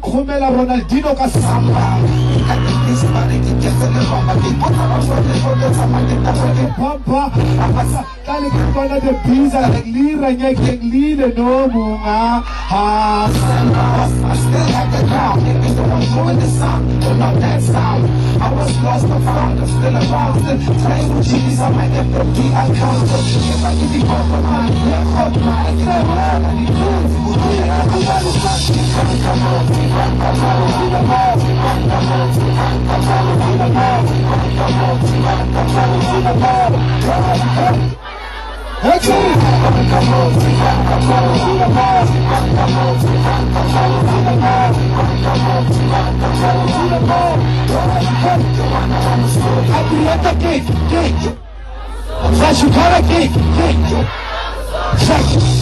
Khumela Ronaldinho ka samba Pampa Kali kufana de pizza Lira nyeke lile no munga I still have the ground Niggas don't want to go in the sun Don't know that sound I was lost but found I'm still around Still playing with G's on my FFD account If I give you all the money Hot money I need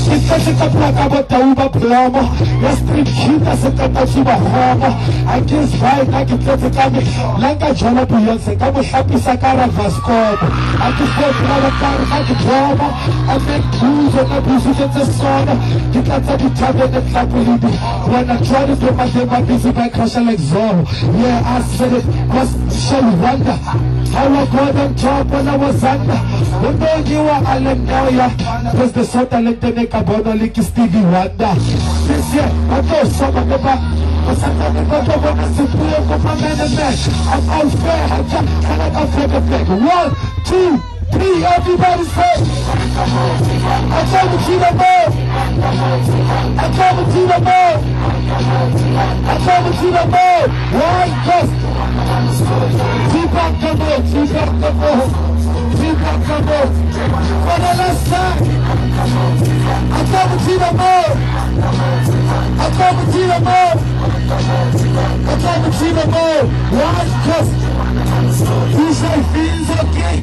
Você tá pra cá, bota uma plama Nas trinquitas, você tá pra cima roma Aqui os vai, tá que você tá me Langa jola Beyoncé, como chapi sacara vascomo Aqui foi pra la cara, tá que drama A make buzo, na buzo de tesona Que tá de tabe, de tabe libi When I try to do my day, my busy my crush like Zorro Yeah, I said it, was show you wonder How I got them job when I was under When know you are Hallelujah Cause the sort of like the neck abono like Stevie Wonder This year, I know some of the back Cause I'm not going to want to see you for my man and man I'm unfair, I can't fake a fake 1, 2, 3, everybody say I come to the ball I come to the ball I come to the ball Why? Cause keep up the ball, keep up the ball Keep up the ball For the last time I come to the ball I come to the ball I come to the ball Why? Cause you say things okay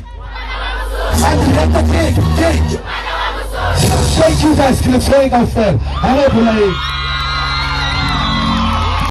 Thank you guys, can I try out there? I don't believe